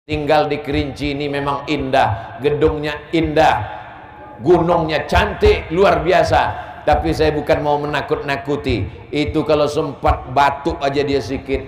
Tinggal di Kerinci ini memang indah, gedungnya indah, gunungnya cantik, luar biasa. Tapi saya bukan mau menakut-nakuti. Itu kalau sempat batuk aja dia sikit,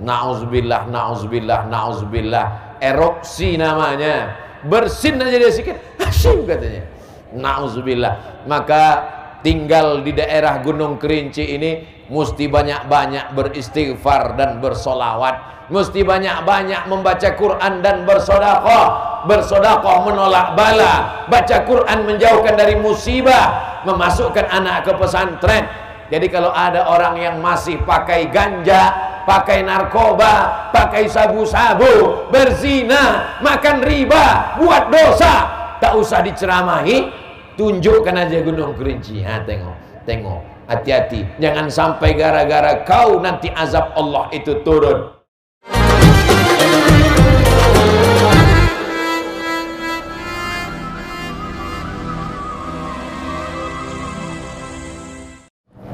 na'udzubillah, na'udzubillah, na'udzubillah, erupsi namanya. Bersin aja dia sikit, asyik katanya, na'udzubillah. Maka tinggal di daerah Gunung Kerinci ini mesti banyak-banyak beristighfar dan bersolawat, mesti banyak-banyak membaca Quran dan bersedekah. Bersedekah menolak bala, baca Quran menjauhkan dari musibah, memasukkan anak ke pesantren. Jadi kalau ada orang yang masih pakai ganja, pakai narkoba, pakai sabu-sabu, berzina, makan riba, buat dosa, tak usah diceramahi, tunjukkan aja Gunung Kerinci. Tengok, hati-hati, jangan sampai gara-gara kau nanti azab Allah itu turun.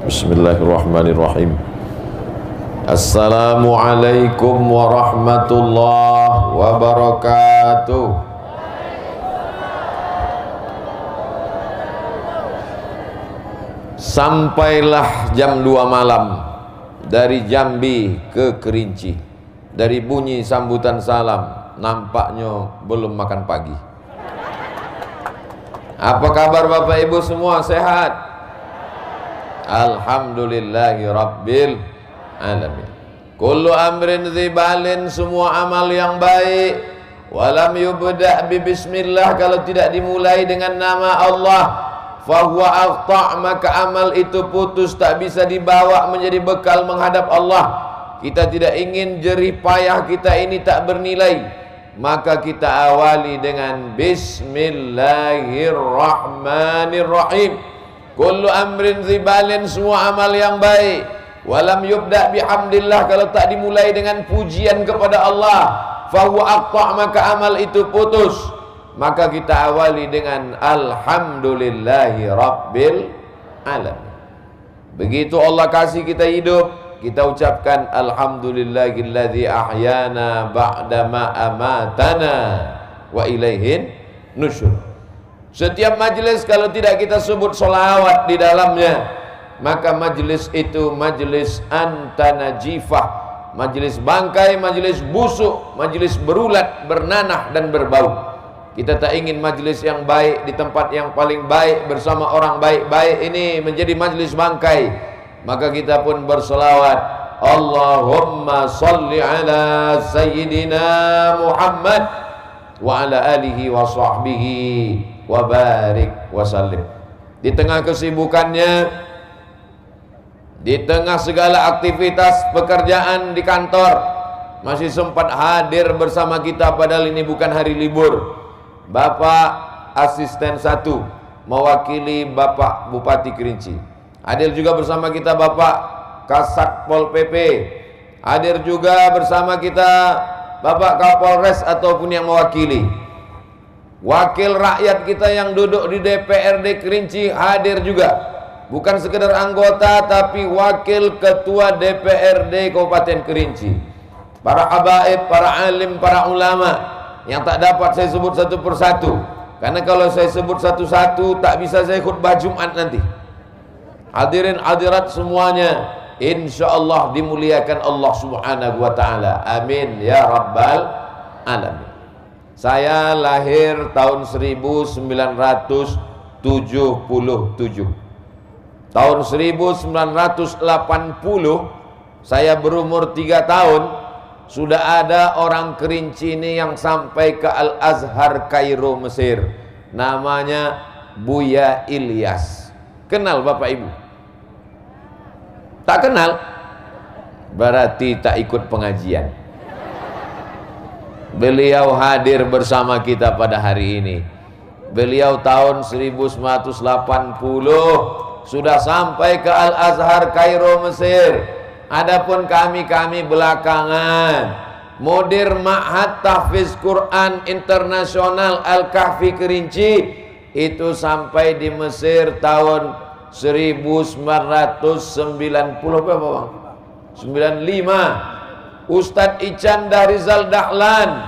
Bismillahirrahmanirrahim. Assalamualaikum warahmatullahi wabarakatuh. Sampailah jam 2 malam dari Jambi ke Kerinci. Dari bunyi sambutan salam, nampaknya belum makan pagi. Apa kabar Bapak Ibu semua, sehat? Alhamdulillahi Rabbil Alamin. Kullu amrin zibalin, semua amal yang baik, walam yubda' bi bismillah, kalau tidak dimulai dengan nama Allah, fahuwa aqta', maka amal itu putus, tak bisa dibawa menjadi bekal menghadap Allah. Kita tidak ingin jerih payah kita ini tak bernilai, maka kita awali dengan Bismillahirrahmanirrahim. Kullu amrin zibalin, semua amal yang baik, walam yubda' bihamdillah, kalau tak dimulai dengan pujian kepada Allah, fahuwa aqta', maka amal itu putus, maka kita awali dengan Alhamdulillahi Rabbil Alamin. Begitu Allah kasih kita hidup, kita ucapkan Alhamdulillahilladzi ahyana ba'dama amatana wa ilaihin nusyur. Setiap majlis kalau tidak kita sebut sholawat di dalamnya, maka majlis itu majlis antanajifah, majlis bangkai, majlis busuk, majlis berulat, bernanah dan berbau. Kita tak ingin majlis yang baik di tempat yang paling baik bersama orang baik-baik ini menjadi majlis bangkai. Maka kita pun berselawat, Allahumma salli ala Sayyidina Muhammad wa ala alihi wa sahbihi wa barik wa sallim. Di tengah kesibukannya, di tengah segala aktivitas pekerjaan di kantor, masih sempat hadir bersama kita padahal ini bukan hari libur. Bapak Asisten 1 mewakili Bapak Bupati Kerinci. Hadir juga bersama kita Bapak Kasat Pol PP. Hadir juga bersama kita Bapak Kapolres ataupun yang mewakili. Wakil rakyat kita yang duduk di DPRD Kerinci hadir juga. Bukan sekedar anggota, tapi wakil ketua DPRD Kabupaten Kerinci. Para habaib, para alim, para ulama yang tak dapat saya sebut satu persatu, karena kalau saya sebut satu-satu tak bisa saya khutbah Jumat nanti. Hadirin hadirat semuanya, insyaallah dimuliakan Allah Subhanahu wa taala. Amin ya rabbal alamin. Saya lahir tahun 1977. Tahun 1980 saya berumur 3 tahun, sudah ada orang Kerinci ini yang sampai ke Al-Azhar Kairo Mesir. Namanya Buya Ilyas. Kenal Bapak Ibu? Tak kenal? Berarti tak ikut pengajian. Beliau hadir bersama kita pada hari ini. Beliau tahun 1980 sudah sampai ke Al-Azhar Kairo Mesir. Adapun kami belakangan, Mudir Ma'had Tahfiz Quran Internasional Al-Kahfi Kerinci, itu sampai di Mesir tahun 1990 berapa Bang? 95. Ustadz Ichan Darizal Dahlan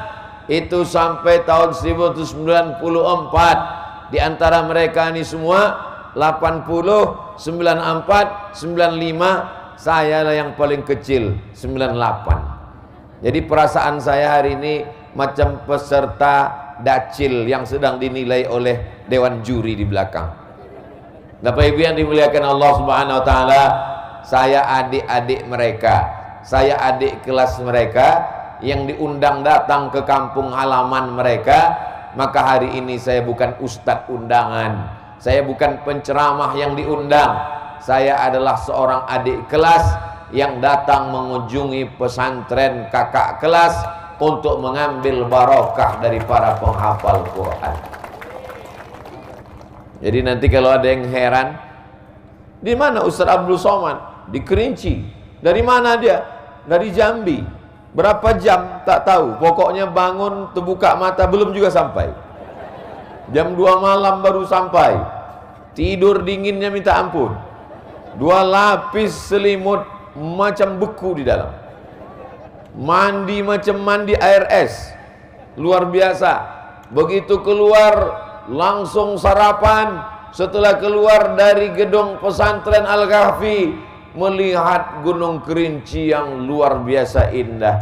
itu sampai tahun 1994. Di antara mereka ini semua 80, 94, 95, saya lah yang paling kecil 98. Jadi perasaan saya hari ini macam peserta dacil yang sedang dinilai oleh dewan juri di belakang. Bapak Ibu yang dimuliakan Allah Subhanahu wa taala, saya adik-adik mereka, saya adik kelas mereka yang diundang datang ke kampung halaman mereka. Maka hari ini saya bukan ustadz undangan, saya bukan penceramah yang diundang, saya adalah seorang adik kelas yang datang mengunjungi pesantren kakak kelas untuk mengambil barokah dari para penghafal Quran. Jadi nanti kalau ada yang heran, di mana Ustaz Abdul Somad? Di Kerinci. Dari mana dia? Dari Jambi. Berapa jam? Tak tahu. Pokoknya bangun, terbuka mata, belum juga sampai. Jam 2 malam baru sampai. Tidur dinginnya minta ampun. 2 lapis selimut macam beku di dalam. Mandi macam mandi air es. Luar biasa. Begitu keluar langsung sarapan. Setelah keluar dari gedung pesantren Al-Kahfi, melihat Gunung Kerinci yang luar biasa indah.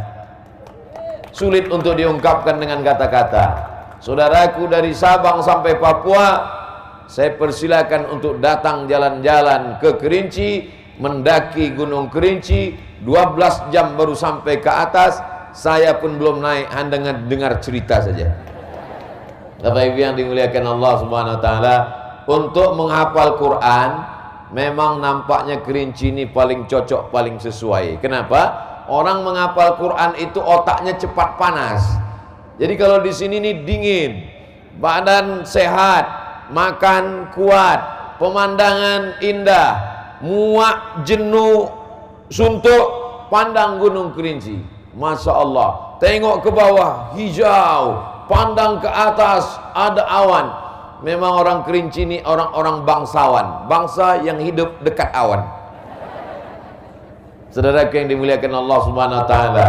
Sulit untuk diungkapkan dengan kata-kata. Saudaraku dari Sabang sampai Papua, saya persilakan untuk datang jalan-jalan ke Kerinci, mendaki Gunung Kerinci. 12 jam baru sampai ke atas. Saya pun belum naik, hanya dengar cerita saja. Bapak Ibu yang dimuliakan Allah Subhanahu wa taala, untuk menghafal Quran memang nampaknya Kerinci ini paling cocok, paling sesuai. Kenapa? Orang menghafal Quran itu otaknya cepat panas. Jadi kalau di sini nih dingin, badan sehat, makan kuat, pemandangan indah, muak, jenuh, suntuk, pandang Gunung Kerinci, Masya Allah. Tengok ke bawah, hijau, pandang ke atas, ada awan. Memang orang Kerinci ini orang-orang bangsawan, bangsa yang hidup dekat awan. Saudara yang dimuliakan Allah Subhanahu wa taala.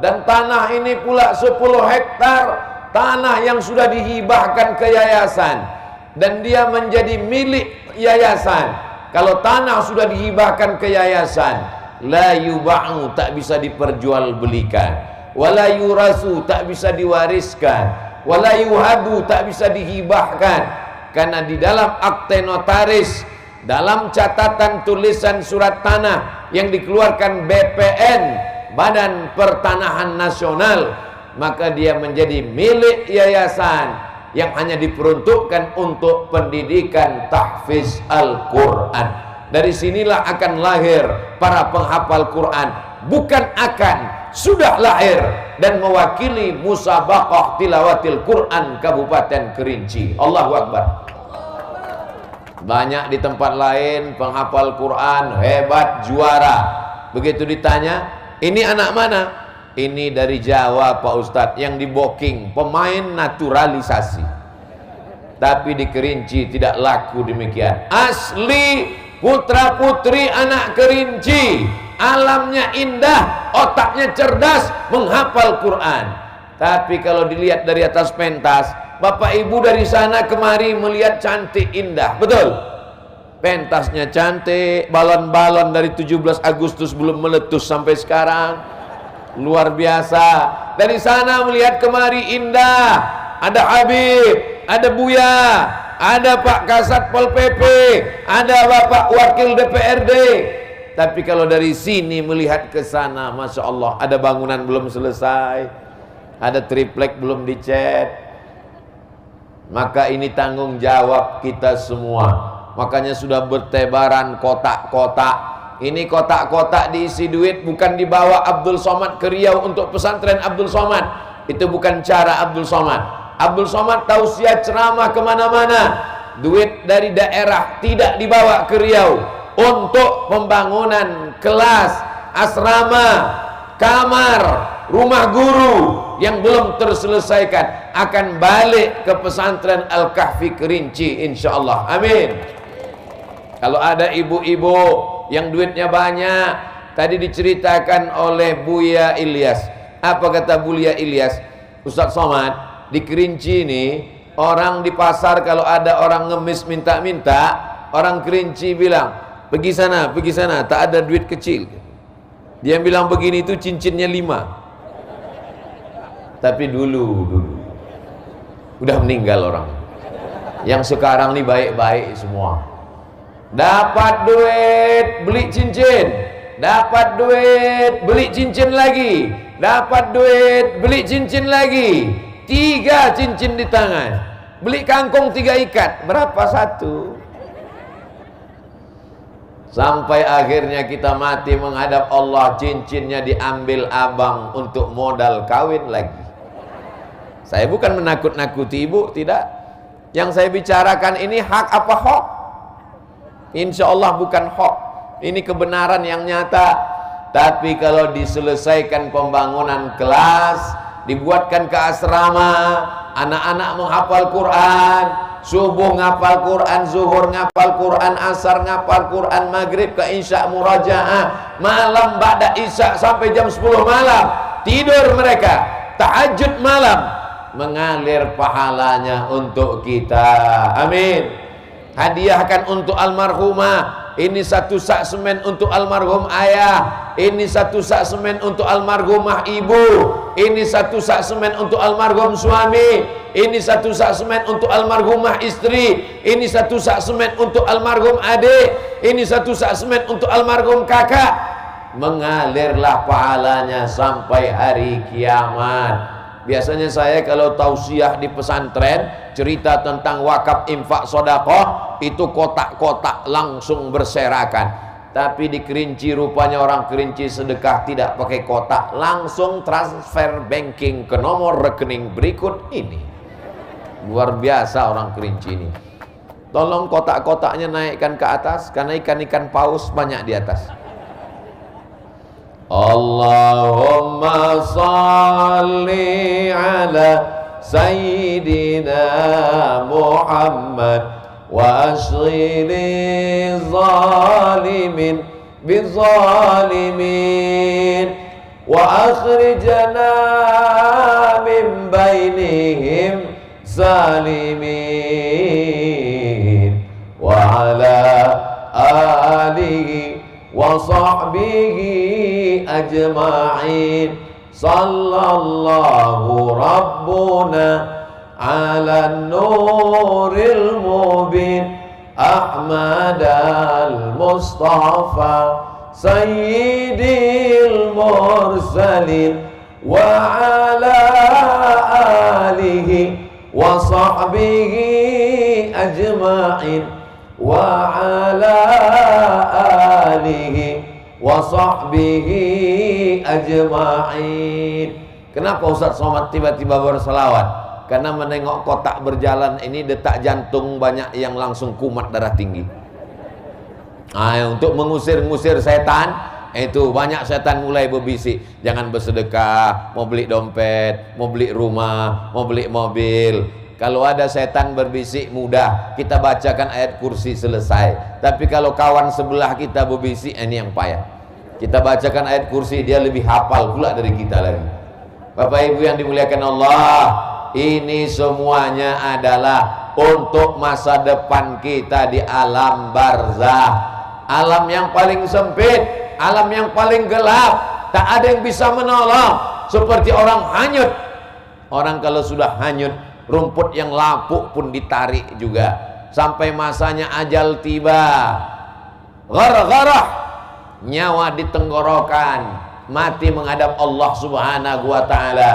Dan tanah ini pula 10 hektar tanah yang sudah dihibahkan ke yayasan, dan dia menjadi milik yayasan. Kalau tanah sudah dihibahkan ke yayasan, la yuba'u, tak bisa diperjualbelikan, wala yurasu, tak bisa diwariskan, wala yuhabu, tak bisa dihibahkan. Karena di dalam akte notaris, dalam catatan tulisan surat tanah yang dikeluarkan BPN, Badan Pertanahan Nasional, maka dia menjadi milik yayasan yang hanya diperuntukkan untuk pendidikan tahfiz Al-Quran. Dari sinilah akan lahir para penghafal Quran, bukan akan, sudah lahir dan mewakili musabaqah tilawatil Quran Kabupaten Kerinci. Allahu Akbar. Banyak di tempat lain penghafal Quran hebat, juara. Begitu ditanya, ini anak mana? Ini dari Jawa Pak Ustadz, yang di booking, pemain naturalisasi. Tapi di Kerinci tidak laku demikian. Asli putra putri anak Kerinci, alamnya indah, otaknya cerdas, menghafal Quran. Tapi kalau dilihat dari atas pentas, Bapak Ibu dari sana kemari melihat cantik indah, betul? Pentasnya cantik, balon-balon dari 17 Agustus belum meletus sampai sekarang, luar biasa. Dari sana melihat kemari indah, ada Habib, ada Buya, ada Pak Kasat Pol PP, ada Bapak Wakil DPRD. Tapi kalau dari sini melihat ke sana, Masya Allah, ada bangunan belum selesai, ada triplek belum dicat. Maka ini tanggung jawab kita semua. Makanya sudah bertebaran kotak-kotak. Ini kotak-kotak diisi duit, bukan dibawa Abdul Somad ke Riau untuk pesantren Abdul Somad. Itu bukan cara Abdul Somad. Abdul Somad tausiah ceramah kemana-mana. Duit dari daerah tidak dibawa ke Riau untuk pembangunan kelas, asrama, kamar, rumah guru yang belum terselesaikan, akan balik ke pesantren Al-Kahfi Kerinci insyaallah. Amin. Kalau ada ibu-ibu yang duitnya banyak, tadi diceritakan oleh Buya Ilyas. Apa kata Buya Ilyas? Ustaz Somad, di Kerinci ini orang di pasar kalau ada orang ngemis minta-minta, orang Kerinci bilang, pergi sana, tak ada duit kecil. Dia bilang begini itu cincinnya 5. Tapi dulu udah meninggal orang. Yang sekarang nih baik-baik semua. Dapat duit beli cincin, dapat duit beli cincin lagi, dapat duit beli cincin lagi, 3 cincin di tangan. Beli kangkung 3 ikat, berapa satu? Sampai akhirnya kita mati menghadap Allah, cincinnya diambil abang untuk modal kawin lagi. Saya bukan menakut-nakuti ibu, tidak. Yang saya bicarakan ini hak apa hoax? Insya Allah bukan hoax. Ini kebenaran yang nyata. Tapi kalau diselesaikan pembangunan kelas, dibuatkan ke asrama, anak-anak menghafal Quran, subuh ngapal Quran, zuhur ngapal Quran, asar ngapal Quran, maghrib ke isya murajaah, malam ba'da isya sampai jam 10 malam tidur mereka, tahajud malam, mengalir pahalanya untuk kita. Amin. Hadiahkan untuk almarhumah. Ini 1 sak semen untuk almarhum ayah, ini 1 sak semen untuk almarhumah ibu, ini 1 sak semen untuk almarhum suami, ini 1 sak semen untuk almarhumah istri, ini 1 sak semen untuk almarhum adik, ini 1 sak semen untuk almarhum kakak. Mengalirlah pahalanya sampai hari kiamat. Biasanya saya kalau tausiah di pesantren, cerita tentang wakaf, infak, sedekah, itu kotak-kotak langsung berserakan. Tapi di Kerinci rupanya orang Kerinci sedekah tidak pakai kotak, langsung transfer banking ke nomor rekening berikut ini. Luar biasa orang Kerinci ini. Tolong kotak-kotaknya naikkan ke atas, karena ikan-ikan paus banyak di atas. Allahumma salli ala Sayyidina Muhammad wa ashghili zalimin bizalimin wa akhrijna min bainihim salimin wa ala alihi wa sahbihi ajma'in. Sallallahu rabbuna ala nuril mubin Ahmad al-Mustafa sayyidil mursalin wa ala alihi wa sahbihi ajma'in wa ala alihi wa sahbihi ajma'in. Kenapa Ustaz Somad tiba-tiba berselawat? Karena menengok kotak berjalan ini detak jantung banyak yang langsung kumat, darah tinggi. Untuk mengusir-ngusir setan, itu banyak setan mulai berbisik, jangan bersedekah, mau beli dompet, mau beli rumah, mau beli mobil. Kalau ada setan berbisik mudah, kita bacakan ayat kursi selesai. Tapi kalau kawan sebelah kita berbisik, ini yang payah. Kita bacakan ayat kursi, dia lebih hafal pula dari kita lagi. Bapak Ibu yang dimuliakan Allah, ini semuanya adalah untuk masa depan kita di alam barzah. Alam yang paling sempit, alam yang paling gelap, tak ada yang bisa menolong. Seperti orang hanyut. Orang kalau sudah hanyut, rumput yang lapuk pun ditarik juga. Sampai masanya ajal tiba, ghargharah, nyawa di tenggorokan, mati menghadap Allah Subhanahu wa ta'ala.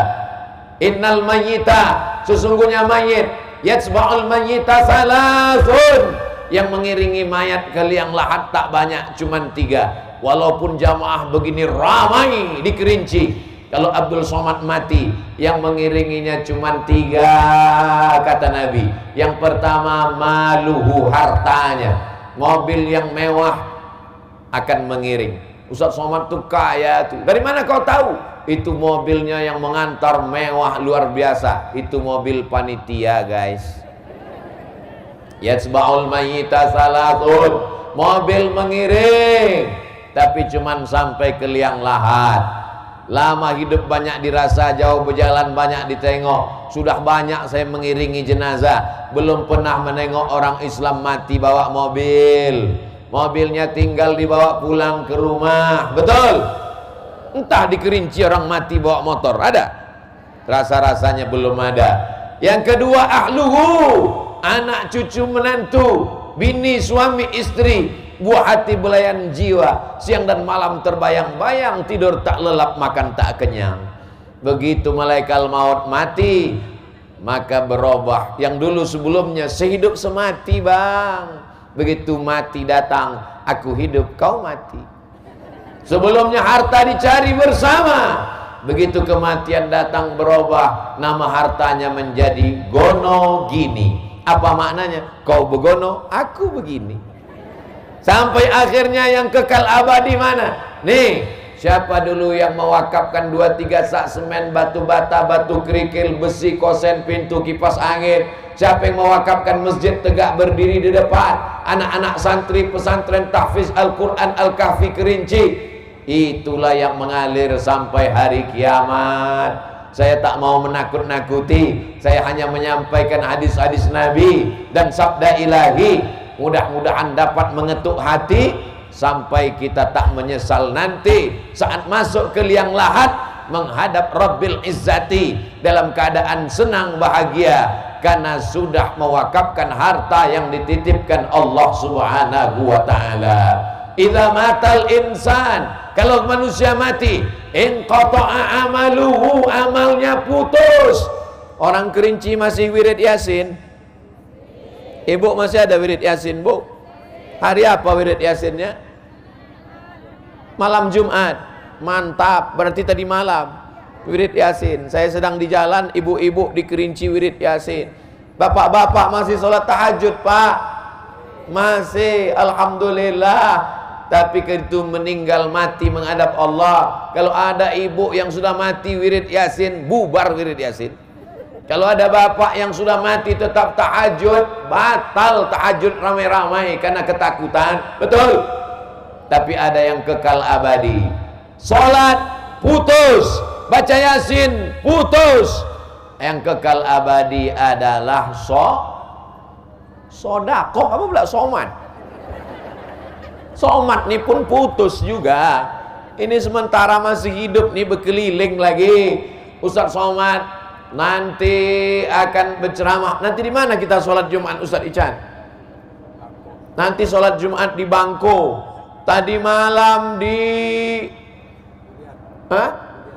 Innal mayyita, sesungguhnya mayit, yatsba'ul mayyita salasun, yang mengiringi mayat ke liang lahat tak banyak, cuman 3. Walaupun jamaah begini ramai di Kerinci, kalau Abdul Somad mati, yang mengiringinya cuman 3, kata Nabi. Yang pertama, maluhu, hartanya, mobil yang mewah akan mengiring. Ustaz Somad tuh kaya tuh. Dari mana kau tahu? Itu mobilnya yang mengantar mewah luar biasa. Itu mobil panitia, guys. Yatsba'ul mayyita salasun, mobil mengiring, tapi cuman sampai ke liang lahat. Lama hidup banyak dirasa, jauh berjalan banyak ditengok. Sudah banyak saya mengiringi jenazah, belum pernah menengok orang Islam mati bawa mobil. Mobilnya tinggal dibawa pulang ke rumah. Betul? Entah di Kerinci orang mati bawa motor, ada? Rasa-rasanya belum ada. Yang kedua, ahluhu, anak cucu menantu, bini suami istri, buah hati belayan jiwa, siang dan malam terbayang-bayang, tidur tak lelap, makan tak kenyang. Begitu malaikat maut mati, maka berubah. Yang dulu sebelumnya sehidup semati bang, begitu mati datang, aku hidup kau mati. Sebelumnya harta dicari bersama, begitu kematian datang berubah, nama hartanya menjadi gono gini. Apa maknanya? Kau begono, aku begini. Sampai akhirnya yang kekal abadi mana? Nih, siapa dulu yang mewakafkan 2-3 sak semen, batu bata, batu kerikil, besi, kosen, pintu, kipas angin? Siapa yang mewakafkan masjid tegak berdiri di depan? Anak-anak santri pesantren tahfiz Al-Quran Al-Kahfi Kerinci. Itulah yang mengalir sampai hari kiamat. Saya tak mau menakut-nakuti, saya hanya menyampaikan hadis-hadis Nabi dan sabda ilahi. Mudah-mudahan dapat mengetuk hati sampai kita tak menyesal nanti saat masuk ke liang lahat menghadap Rabbil Izzati dalam keadaan senang bahagia karena sudah mewakafkan harta yang dititipkan Allah Subhanahu wa taala. Idza matal insan, kalau manusia mati, inqata'a amaluhu, amalnya putus. Orang Kerinci masih wirid Yasin? Ibu masih ada wirid Yasin, Bu? Hari apa wirid Yasinnya? Malam Jumat. Mantap, berarti tadi malam wirid Yasin. Saya sedang di jalan, ibu-ibu di Kerinci wirid Yasin. Bapak-bapak masih sholat tahajud, Pak? Masih, alhamdulillah. Tapi begitu meninggal mati menghadap Allah, kalau ada ibu yang sudah mati wirid Yasin, bubar wirid Yasin. Kalau ada bapak yang sudah mati tetap tahajud, batal tahajud ramai-ramai karena ketakutan. Betul? Tapi ada yang kekal abadi. Salat putus, baca Yasin putus. Yang kekal abadi adalah sodakoh. Apa pula somat? Somat nih pun putus juga. Ini sementara masih hidup nih berkeliling lagi. Ustaz Somat nanti akan berceramah. Nanti di mana kita sholat Jumat, Ustaz Ican? Nanti sholat Jumat di Bangko. Tadi malam di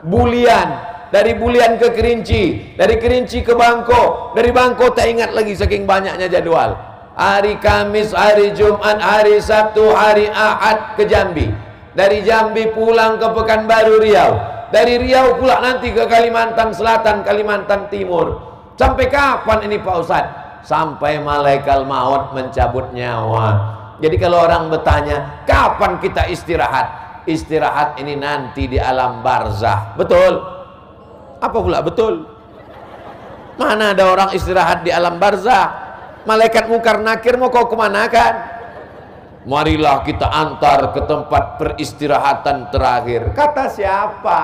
Bulian. Dari Bulian ke Kerinci, dari Kerinci ke Bangko, dari Bangko tak ingat lagi saking banyaknya jadwal. Hari Kamis, hari Jumat, hari Sabtu, hari Ahad ke Jambi. Dari Jambi pulang ke Pekanbaru Riau. Dari Riau pula nanti ke Kalimantan Selatan, Kalimantan Timur. Sampai kapan ini Pak Ustadz? Sampai malaikat maut mencabut nyawa. Jadi kalau orang bertanya, kapan kita istirahat? Istirahat ini nanti di alam barzah. Betul? Apa pula betul? Mana ada orang istirahat di alam barzah? Malaikat mungkar nakir mau kau kemana kan? Marilah kita antar ke tempat peristirahatan terakhir. Kata siapa?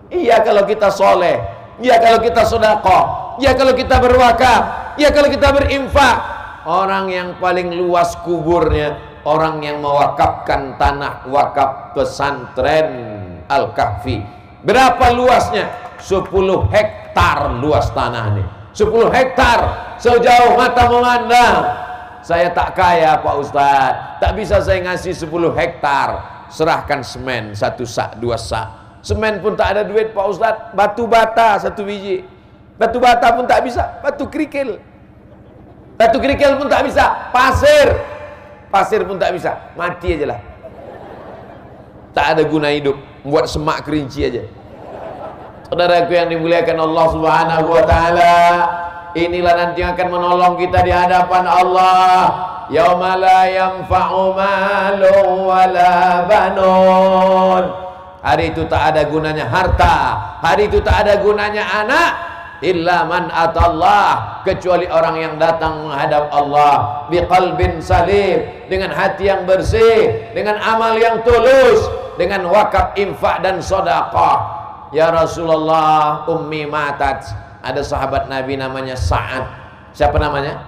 Iya kalau kita soleh, iya kalau kita sedekah, iya kalau kita berwakaf, iya kalau kita berinfak. Orang yang paling luas kuburnya, orang yang mewakafkan tanah wakaf pesantren Al-Kahfi. Berapa luasnya? 10 hektar luas tanah ini. 10 hektar sejauh mata memandang. Saya tak kaya Pak Ustadz, tak bisa saya ngasih 10 hektar. Serahkan semen 1 sak, 2 sak. Semen pun tak ada duit Pak Ustadz. Batu bata 1 biji. Batu bata pun tak bisa. Batu kerikil. Batu kerikil pun tak bisa. Pasir pun tak bisa. Mati aja lah. Tak ada guna hidup. Buat semak Kerinci aja. Saudaraku yang dimuliakan Allah Subhanahu wa taala, inilah nanti yang akan menolong kita di hadapan Allah. Yauma la yanfa'u malun wala banun. Hari itu tak ada gunanya harta, hari itu tak ada gunanya anak, illa man atallah, kecuali orang yang datang menghadap Allah biqalbin salim, dengan hati yang bersih, dengan amal yang tulus. dengan wakaf, infak dan sedekah. Ya Rasulullah, ummi matat. Ada sahabat Nabi namanya Sa'ad. Siapa namanya?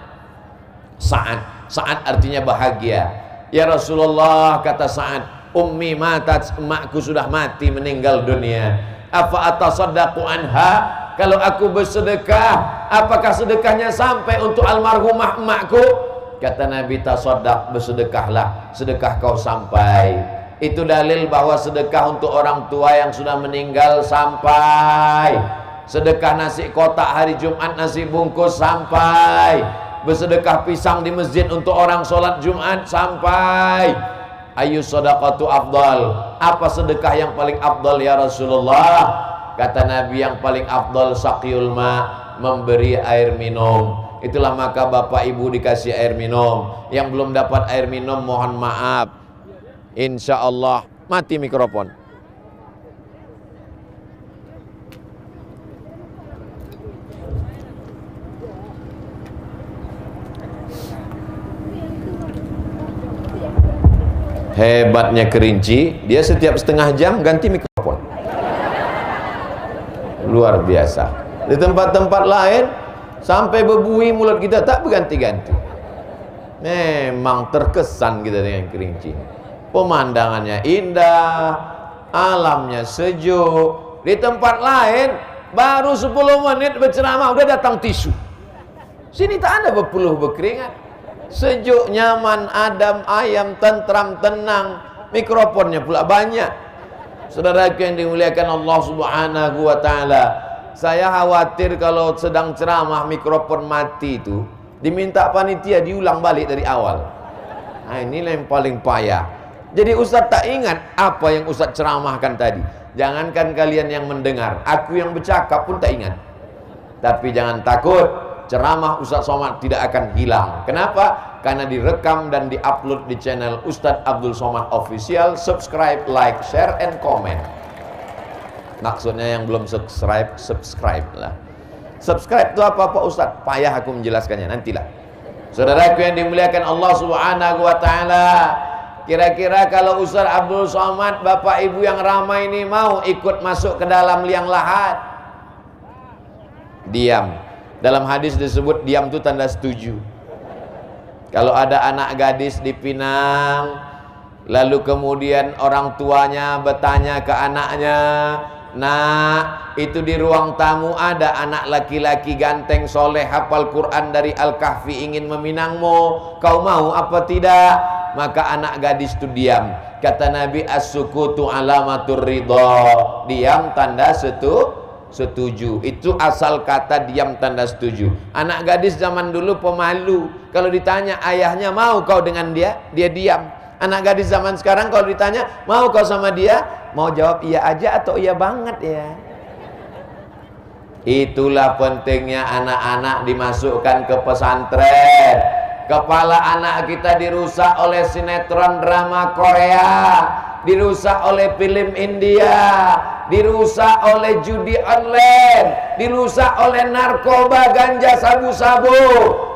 Sa'ad. Sa'ad artinya bahagia. Ya Rasulullah, kata Sa'ad, ummi matat, emakku sudah mati, meninggal dunia. Afa atasaddaqu anha? Kalau aku bersedekah, apakah sedekahnya sampai untuk almarhumah emakku? Kata Nabi, tasaddaq, bersedekahlah, sedekah kau sampai. Itu dalil bahwa sedekah untuk orang tua yang sudah meninggal sampai. Sedekah nasi kotak hari Jumat, nasi bungkus sampai. Bersedekah pisang di masjid untuk orang sholat Jumat sampai. Ayu sadaqatu afdal? Apa sedekah yang paling afdal ya Rasulullah? Kata Nabi, yang paling afdal saqiyul ma, memberi air minum. Itulah maka bapak ibu dikasih air minum. Yang belum dapat air minum mohon maaf. Insya Allah. Mati mikrofon. Hebatnya Kerinci, dia setiap setengah jam ganti mikrofon. Luar biasa. Di tempat-tempat lain sampai berbunyi mulut kita tak berganti-ganti. Memang terkesan kita dengan Kerinci. Pemandangannya indah, alamnya sejuk. Di tempat lain baru 10 menit berceramah udah datang tisu. Sini tak ada berpeluh berkeringat. Sejuk, nyaman, adem, ayam, tentram, tenang. Mikrofonnya pula banyak. Saudaraku yang dimuliakan Allah Subhanahu wa ta'ala, saya khawatir kalau sedang ceramah mikrofon mati itu diminta panitia diulang balik dari awal. Nah, inilah yang paling payah. Jadi Ustadz tak ingat apa yang Ustadz ceramahkan tadi. Jangankan kalian yang mendengar, aku yang bercakap pun tak ingat. Tapi jangan takut, ceramah Ustadz Somad tidak akan hilang. Kenapa? Karena direkam dan diupload di channel Ustadz Abdul Somad Official. Subscribe, like, share, and comment. Maksudnya yang belum subscribe, subscribe lah. Subscribe itu apa Pak Ustadz? Payah aku menjelaskannya, nantilah. Saudaraku yang dimuliakan Allah Subhanahu wa ta'ala, kira-kira kalau Ustadz Abdul Somad, bapak ibu yang ramai ini mau ikut masuk ke dalam liang lahat? Diam. Dalam hadis disebut diam itu tanda setuju. Kalau ada anak gadis dipinang, lalu kemudian orang tuanya bertanya ke anaknya, "Nak, itu di ruang tamu ada anak laki-laki ganteng, soleh, hafal Quran dari Al-Kahfi ingin meminangmu. Kau mau apa tidak?" Maka anak gadis itu diam. Kata Nabi, as-sukutu alamatur ridha. Diam tanda setuju. Itu asal kata diam tanda setuju. Anak gadis zaman dulu pemalu. Kalau ditanya ayahnya, mau kau dengan dia? Dia diam. Anak gadis zaman sekarang kalau ditanya, mau kau sama dia? Mau jawab iya aja atau iya banget ya. Itulah pentingnya anak-anak dimasukkan ke pesantren. Kepala anak kita dirusak oleh sinetron drama Korea, dirusak oleh film India, dirusak oleh judi online, dirusak oleh narkoba, ganja, sabu-sabu,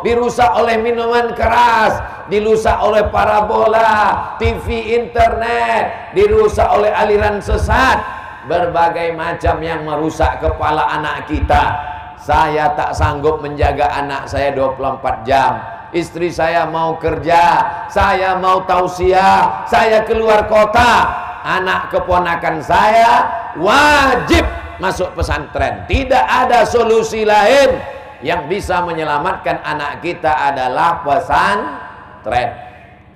dirusak oleh minuman keras, dirusak oleh parabola, TV, internet, dirusak oleh aliran sesat, berbagai macam yang merusak kepala anak kita. Saya tak sanggup menjaga anak saya 24 jam. Istri saya mau kerja, saya mau tausiah, saya keluar kota. Anak keponakan saya wajib masuk pesantren. Tidak ada solusi lain. Yang bisa menyelamatkan anak kita adalah pesantren.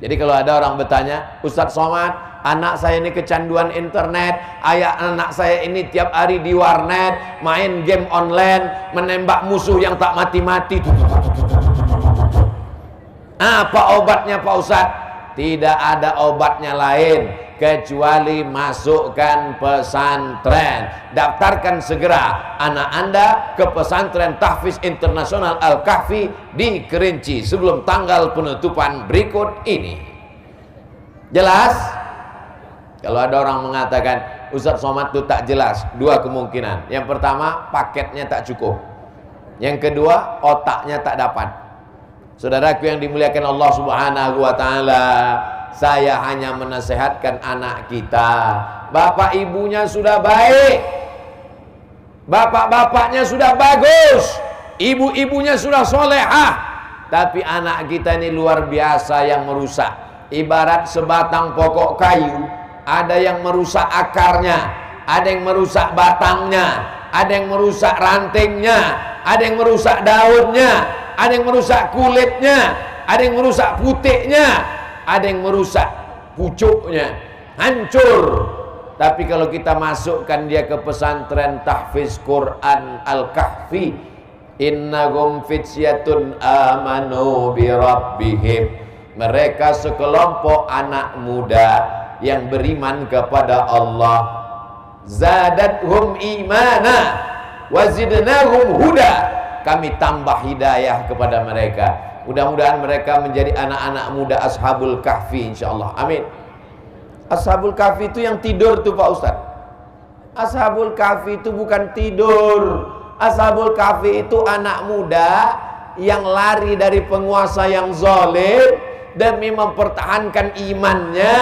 Jadi kalau ada orang bertanya, Ustadz Somad, anak saya ini kecanduan internet, anak saya ini tiap hari di warnet, main game online, menembak musuh yang tak mati-mati. Apa obatnya Pak Ustadz? Tidak ada obatnya lain kecuali masukkan pesantren. Daftarkan segera anak Anda ke pesantren Tahfiz Internasional Al-Kahfi di Kerinci sebelum tanggal penutupan berikut ini. Jelas? Kalau ada orang mengatakan Ustadz Somad itu tak jelas, dua kemungkinan. Yang pertama, paketnya tak cukup. Yang kedua, otaknya tak dapat. Saudaraku yang dimuliakan Allah Subhanahu wa ta'ala, Saya hanya menasehatkan anak kita. Bapak ibunya sudah baik, bapak-bapaknya sudah bagus, ibu-ibunya sudah solehah, tapi anak kita ini luar biasa yang merusak. Ibarat sebatang pokok kayu, ada yang merusak akarnya, ada yang merusak batangnya, ada yang merusak rantingnya, ada yang merusak daunnya, ada yang merusak kulitnya, ada yang merusak putiknya, ada yang merusak pucuknya, hancur. Tapi kalau kita masukkan dia ke pesantren tahfiz Quran Al-Kahfi, innahum fityatun amanu bi rabbihim, mereka sekelompok anak muda yang beriman kepada Allah, zadathum imana wa zidnahum huda, kami tambah hidayah kepada mereka. Mudah-mudahan mereka menjadi anak-anak muda Ashabul Kahfi insyaallah. Amin. Ashabul Kahfi itu yang tidur tuh Pak Ustaz. Ashabul Kahfi itu bukan tidur. Ashabul Kahfi itu anak muda yang lari dari penguasa yang zalim demi mempertahankan imannya.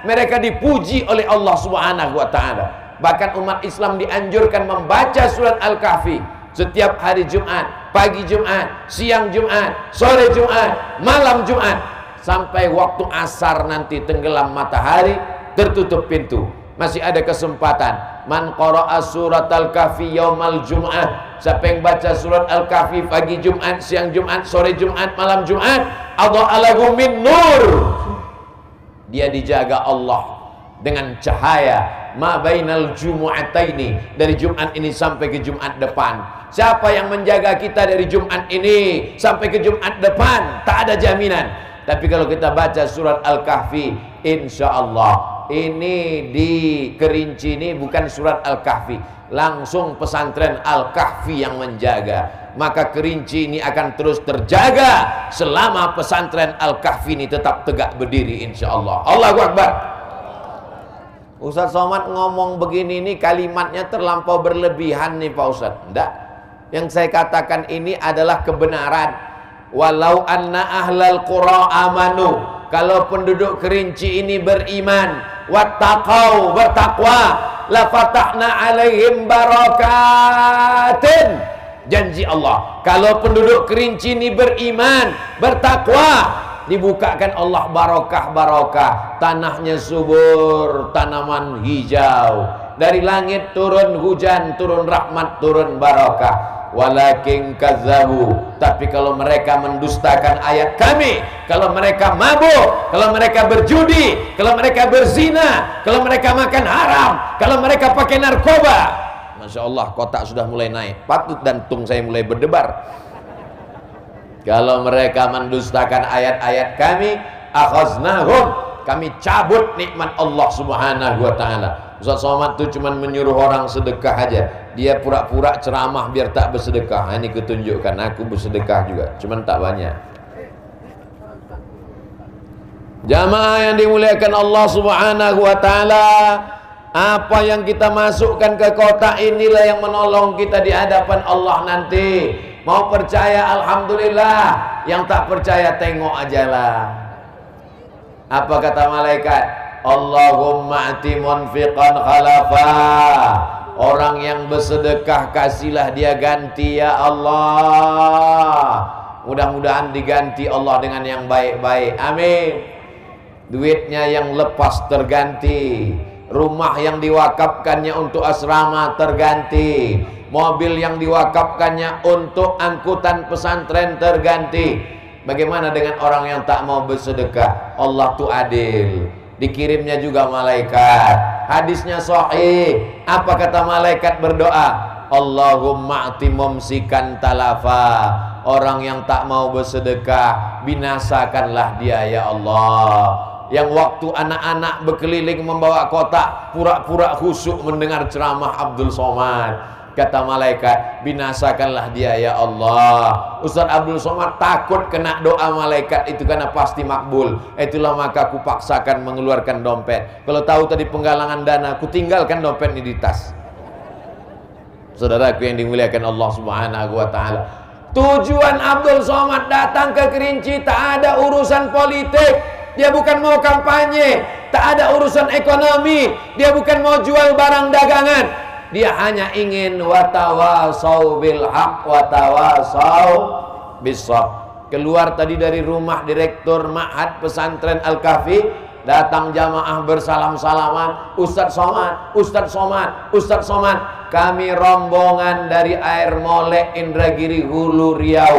Mereka dipuji oleh Allah Subhanahu wa taala. Bahkan umat Islam dianjurkan membaca surat Al-Kahfi setiap hari Jumat, pagi Jumat, siang Jumat, sore Jumat, malam Jumat, sampai waktu asar nanti tenggelam matahari, tertutup pintu. Masih ada kesempatan. Man qara'a surat Al-Kahfi yaumal Jum'ah, siapa yang baca surat Al-Kahfi pagi Jumat, siang Jumat, sore Jumat, malam Jumat, adha'a lahu min nur, dia dijaga Allah dengan cahaya ma bainal jumu'ataini, dari Jumat ini sampai ke Jumat depan. Siapa yang menjaga kita dari Jumat ini sampai ke Jumat depan, tak ada jaminan. Tapi kalau kita baca surat Al-Kahfi, insya Allah ini di Kerinci ini bukan surat Al-Kahfi, langsung pesantren Al-Kahfi yang menjaga. Maka Kerinci ini akan terus terjaga selama pesantren Al-Kahfi ini tetap tegak berdiri insya Allah. Allahu Akbar. Ustaz Somad ngomong begini ini kalimatnya terlampau berlebihan nih Pak Ustaz. Enggak. Yang saya katakan ini adalah kebenaran. Walau anna ahlal qura amanu, kalau penduduk Kerinci ini beriman, wattaqau, bertakwa, la fatahna alaihim barakatin, janji Allah, kalau penduduk Kerinci ini beriman, bertakwa, dibukakan Allah barokah-barokah, tanahnya subur, tanaman hijau, dari langit turun hujan, turun rahmat, turun barokah. Walakin kazzabu, tapi kalau mereka mendustakan ayat kami, kalau mereka mabuk, kalau mereka berjudi, kalau mereka berzina, kalau mereka makan haram, kalau mereka pakai narkoba, Masya Allah kotak sudah mulai naik, patut jantung saya mulai berdebar. Kalau mereka mendustakan ayat-ayat kami, akhaznahum, kami cabut nikmat Allah Subhanahu wa taala. Ustaz Somad itu cuma menyuruh orang sedekah aja, dia pura-pura ceramah biar tak bersedekah. Ini ketunjukkan aku bersedekah juga, cuman tak banyak. Jamaah yang dimuliakan Allah Subhanahu wa taala, apa yang kita masukkan ke kotak inilah yang menolong kita di hadapan Allah nanti. Mau percaya alhamdulillah, yang tak percaya tengok ajalah. Apa kata malaikat? Allahumma ati munfiqan khalafa, orang yang bersedekah kasihlah dia ganti ya Allah. Mudah-mudahan diganti Allah dengan yang baik-baik, amin. Duitnya yang lepas terganti, rumah yang diwakafkannya untuk asrama terganti, mobil yang diwakafkannya untuk angkutan pesantren terganti. Bagaimana dengan orang yang tak mau bersedekah? Allah tuh adil, dikirimnya juga malaikat. Hadisnya sahih. Apa kata malaikat berdoa? Allahumma ati mumsikan talafa, orang yang tak mau bersedekah binasakanlah dia ya Allah. Yang waktu anak-anak berkeliling membawa kotak pura-pura khusyuk mendengar ceramah Abdul Somad, kata malaikat, binasakanlah dia ya Allah. Ustaz Abdul Somad takut kena doa malaikat itu karena pasti makbul. Itulah maka aku paksakan mengeluarkan dompet. Kalau tahu tadi penggalangan dana, aku tinggalkan dompet ini di tas. Saudaraku yang dimuliakan Allah Subhanahu wa taala, tujuan Abdul Somad datang ke Kerinci tak ada urusan politik. dia bukan mau kampanye, tak ada urusan ekonomi, dia bukan mau jual barang dagangan, dia hanya ingin watawasau bil haq watawasau bisabr. Keluar tadi dari rumah direktur Ma'had Pesantren Al-Kahfi, datang jamaah bersalam-salaman, Ustadz Somad, Ustadz Somad, Ustadz Somad. Kami rombongan dari Air Molek Indragiri Hulu Riau.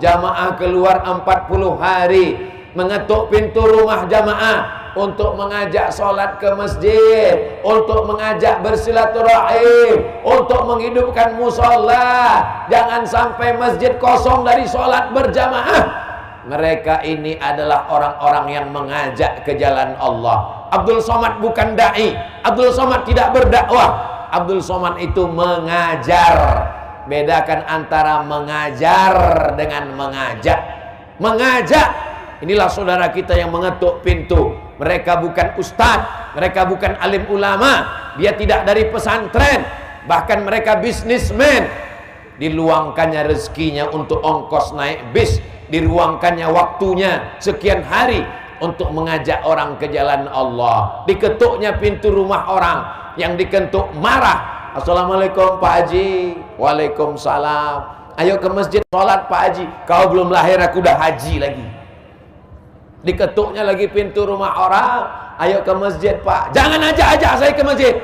Jamaah keluar 40 hari mengetuk pintu rumah jamaah untuk mengajak sholat ke masjid, untuk mengajak bersilaturahim, untuk menghidupkan musola. Jangan sampai masjid kosong dari sholat berjamaah. Mereka ini adalah orang-orang yang mengajak ke jalan Allah. Abdul Somad bukan da'i, Abdul Somad tidak berdakwah, Abdul Somad itu mengajar. Bedakan antara mengajar dengan mengajak. Mengajak, inilah saudara kita yang mengetuk pintu. Mereka bukan ustadz, mereka bukan alim ulama, dia tidak dari pesantren, bahkan mereka bisnismen. Diluangkannya rezekinya untuk ongkos naik bis, diruangkannya waktunya sekian hari untuk mengajak orang ke jalan Allah. Diketuknya pintu rumah orang, yang diketuk marah. Assalamualaikum Pak Haji. Waalaikumsalam. Ayo ke masjid sholat Pak Haji. Kau belum lahir, aku udah haji lagi. Diketuknya lagi pintu rumah orang, ayo ke masjid Pak. Jangan ajak-ajak saya ke masjid,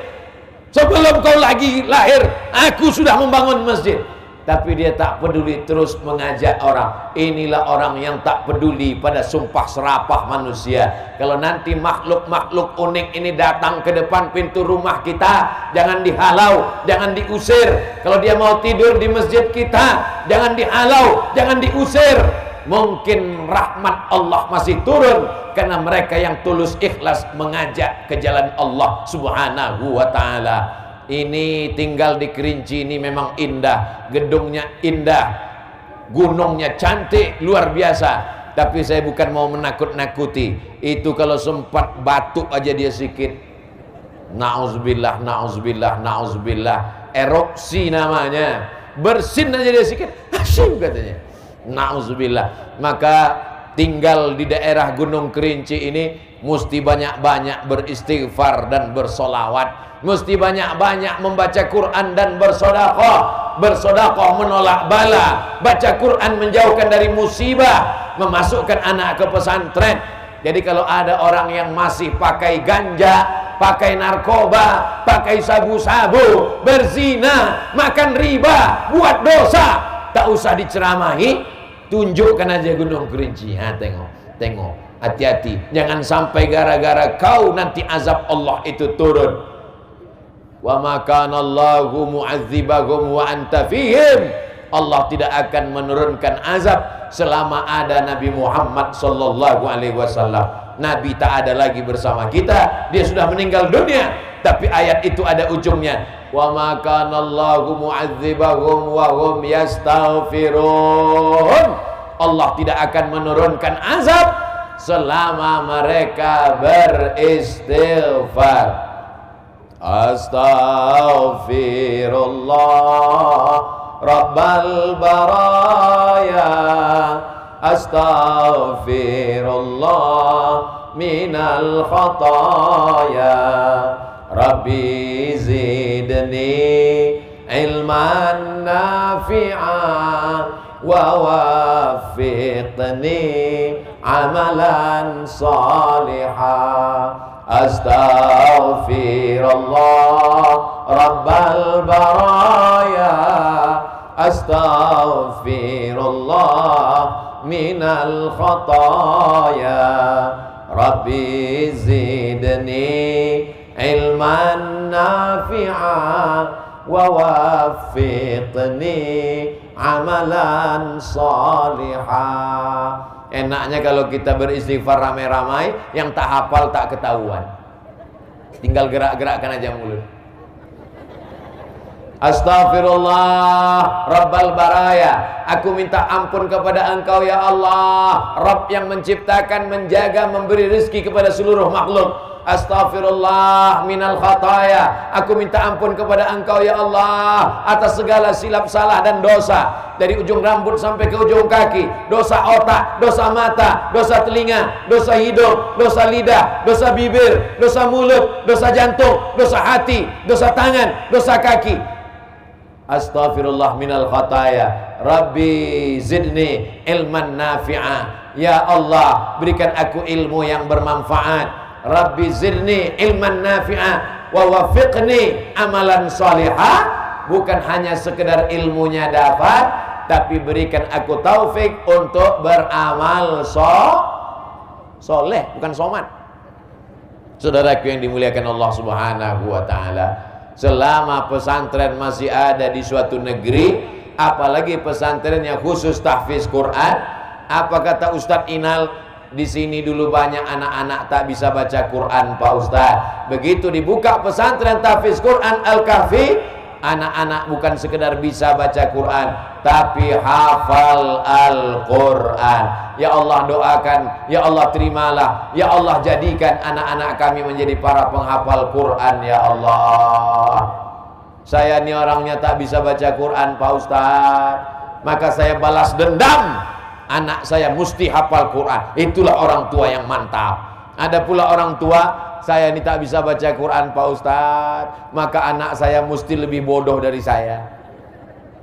sebelum kau lagi lahir aku sudah membangun masjid. Tapi dia tak peduli, terus mengajak orang. Inilah orang yang tak peduli pada sumpah serapah manusia. Kalau nanti makhluk-makhluk unik ini datang ke depan pintu rumah kita, jangan dihalau, jangan diusir. Kalau dia mau tidur di masjid kita, jangan dihalau, jangan diusir. Mungkin rahmat Allah masih turun karena mereka yang tulus ikhlas mengajak ke jalan Allah Subhanahu wa ta'ala. Ini tinggal di Kerinci ini memang indah, gedungnya indah, gunungnya cantik luar biasa. Tapi saya bukan mau menakut-nakuti. Itu kalau sempat batuk aja dia sikit, na'udzubillah, na'udzubillah, na'udzubillah, erupsi namanya. Bersin aja dia sikit, asyik katanya, na'udzubillah. Maka tinggal di daerah Gunung Kerinci ini mesti banyak-banyak beristighfar dan bersolawat. Mesti banyak-banyak membaca Quran dan bersodakoh. Bersodakoh menolak bala, baca Quran menjauhkan dari musibah, memasukkan anak ke pesantren. Jadi kalau ada orang yang masih pakai ganja, pakai narkoba, pakai sabu-sabu, berzina, makan riba, buat dosa, tak usah diceramahi, tunjukkan aja Gunung Kerinci. Tengok, hati-hati, jangan sampai gara-gara kau nanti azab Allah itu turun. Wa ma kana Allahu mu'adzibahum wa anta fihim. Allah tidak akan menurunkan azab selama ada Nabi Muhammad sallallahu alaihi wasallam. Nabi tak ada lagi bersama kita, dia sudah meninggal dunia. Tapi ayat itu ada ujungnya, wa ma kana Allahu mu'adzibahum wa hum yastaghfirun. Allah tidak akan menurunkan azab selama mereka beristighfar. Astaghfirullah Rabbal baraya, astaghfirullah minal khataya, Rabbi zidni ilman nafi'an wa waffiqni amalan salihah. Astaghfirullah Rabbal baraya, astaghfirullah minal khataya, Rabbi zidni ilman nafi'an wa waffiqni amalan salihah. Enaknya kalau kita beristighfar ramai-ramai, yang tak hafal tak ketahuan, tinggal gerak-gerakkan aja mulut. Astaghfirullah Rabbal baraya, aku minta ampun kepada Engkau ya Allah, Rabb yang menciptakan, menjaga, memberi rezeki kepada seluruh makhluk. Astaghfirullah minal khataya, aku minta ampun kepada Engkau ya Allah atas segala silap salah dan dosa, dari ujung rambut sampai ke ujung kaki, dosa otak, dosa mata, dosa telinga, dosa hidung, dosa lidah, dosa bibir, dosa mulut, dosa jantung, dosa hati, dosa tangan, dosa kaki. Astaghfirullah minal khataya, Rabbi zidni ilman nafi'a, ya Allah berikan aku ilmu yang bermanfaat. Rabbi zidni ilman nafi'a wa wafiqni amalan salihah, bukan hanya sekedar ilmunya dapat, tapi berikan aku taufik untuk beramal soleh, bukan somat. Saudaraku yang dimuliakan Allah Subhanahu wa ta'ala, selama pesantren masih ada di suatu negeri, apalagi pesantren yang khusus tahfiz Quran, apa kata Ustadz Inal, di sini dulu banyak anak-anak tak bisa baca Quran Pak Ustadz. Begitu dibuka pesantren tahfiz Quran Al-Kahfi, anak-anak bukan sekedar bisa baca Quran, tapi hafal Al-Quran. Ya Allah doakan, ya Allah terimalah, ya Allah jadikan anak-anak kami menjadi para penghafal Quran ya Allah. Saya ini orangnya tak bisa baca Quran Pak Ustadz, maka saya balas dendam, anak saya mesti hafal Quran. Itulah orang tua yang mantap. Ada pula orang tua, saya ini tak bisa baca Quran Pak Ustadz, maka anak saya mesti lebih bodoh dari saya.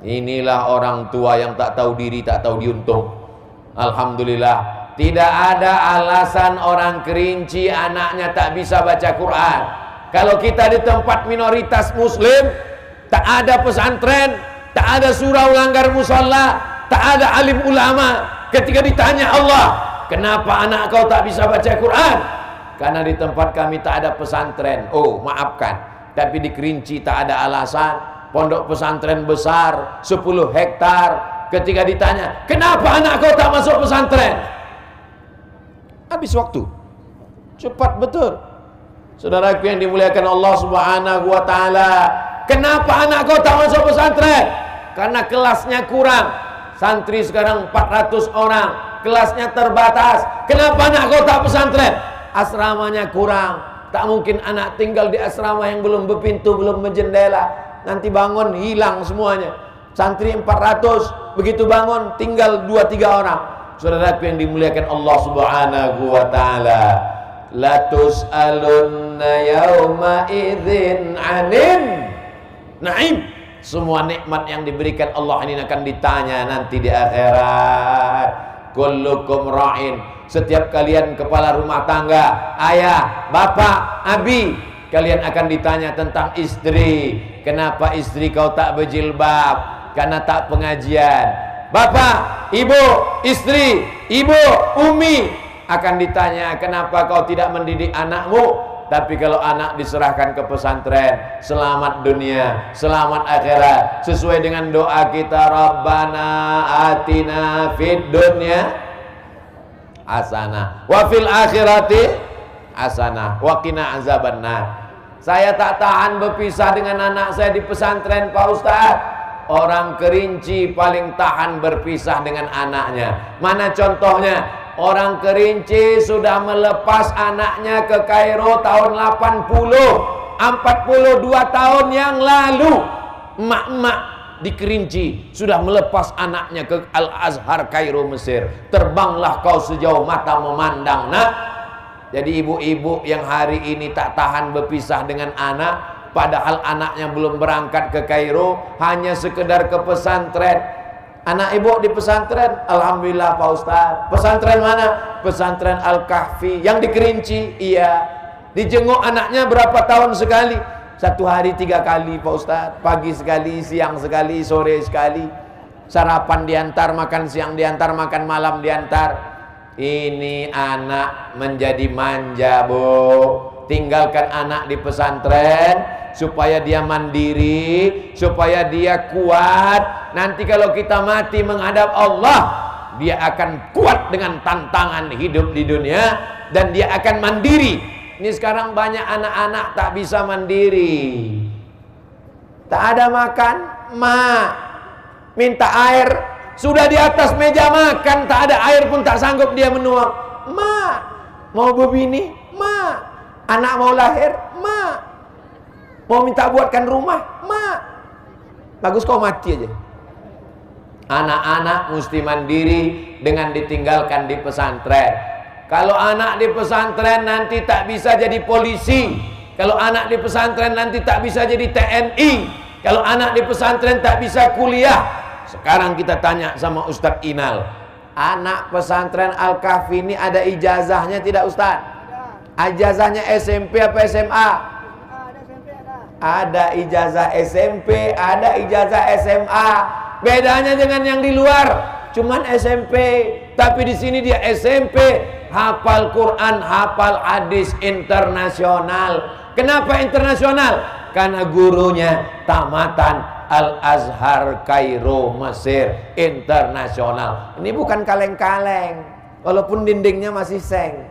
Inilah orang tua yang tak tahu diri, tak tahu diuntung. Alhamdulillah, tidak ada alasan orang Kerinci anaknya tak bisa baca Quran. Kalau kita di tempat minoritas muslim, tak ada pesantren, tak ada surau langgar musalla, tak ada alim ulama. Ketika ditanya Allah, kenapa anak kau tak bisa baca Quran? Karena di tempat kami tak ada pesantren. Oh maafkan, tapi di Kerinci tak ada alasan. Pondok pesantren besar 10 hektar. Ketika ditanya, kenapa anak kau tak masuk pesantren? Habis waktu. Cepat betul. Saudaraku yang dimuliakan Allah Subhanahu wa ta'ala, kenapa anak kau tak masuk pesantren? Karena kelasnya kurang. Santri sekarang 400 orang, kelasnya terbatas. Kenapa anak kau tak pesantren? Asramanya kurang. Tak mungkin anak tinggal di asrama yang belum berpintu, belum berjendela. Nanti bangun hilang semuanya. Santri 400, begitu bangun tinggal 2-3 orang. Saudaraku yang dimuliakan Allah Subhanahu wa ta'ala, la tus'alunna yawma idzin 'anin na'im. Semua nikmat yang diberikan Allah ini akan ditanya nanti di akhirat. Kullukum ra'in, setiap kalian kepala rumah tangga, ayah, bapak, abi, kalian akan ditanya tentang istri. Kenapa istri kau tak berjilbab? Karena tak pengajian. Bapak, ibu, istri, ibu, umi akan ditanya, kenapa kau tidak mendidik anakmu? Tapi kalau anak diserahkan ke pesantren, selamat dunia, selamat akhirat, sesuai dengan doa kita, Rabbana atina fid dunya hasanah wa fil akhirati hasanah wa qina azabannar. Saya tak tahan berpisah dengan anak saya di pesantren Pak Ustadz. Orang Kerinci paling tahan berpisah dengan anaknya. Mana contohnya? Orang Kerinci sudah melepas anaknya ke Kairo tahun 80, 42 tahun yang lalu. Emak-emak di Kerinci sudah melepas anaknya ke Al-Azhar Kairo Mesir. Terbanglah kau sejauh mata memandang, nak. Jadi ibu-ibu yang hari ini tak tahan berpisah dengan anak, padahal anaknya belum berangkat ke Kairo, hanya sekedar ke pesantren. Anak ibu di pesantren, alhamdulillah Pak Ustadz. Pesantren mana? Pesantren Al-Kahfi yang di Kerinci. Iya. Dijenguk anaknya berapa tahun sekali? 1 hari 3 kali Pak Ustadz. Pagi sekali, siang sekali, sore sekali. Sarapan diantar, makan siang diantar, makan malam diantar. Ini anak menjadi manja, Bu. Tinggalkan anak di pesantren supaya dia mandiri, supaya dia kuat. Nanti kalau kita mati menghadap Allah, dia akan kuat dengan tantangan hidup di dunia, dan dia akan mandiri. Ini sekarang banyak anak-anak tak bisa mandiri. Tak ada makan, ma. Minta air, sudah di atas meja makan, tak ada air pun tak sanggup dia menuang. Ma. Mau berbini, ma. Anak mau lahir, ma. Mau minta buatkan rumah, ma. Bagus kau mati aja. Anak-anak mesti mandiri dengan ditinggalkan di pesantren. Kalau anak di pesantren nanti tak bisa jadi polisi. Kalau anak di pesantren nanti tak bisa jadi TNI. Kalau anak di pesantren tak bisa kuliah. Sekarang kita tanya sama Ustadz Inal, anak pesantren Al-Kahfi ini ada ijazahnya tidak Ustadz? Ijazahnya SMP apa SMA? Ada ijazah SMP, ada ijazah SMA. Bedanya dengan yang di luar, cuman SMP. Tapi di sini dia SMP, hafal Quran, hafal hadis internasional. Kenapa internasional? Karena gurunya tamatan Al-Azhar Kairo Mesir internasional. Ini bukan kaleng-kaleng, walaupun dindingnya masih seng.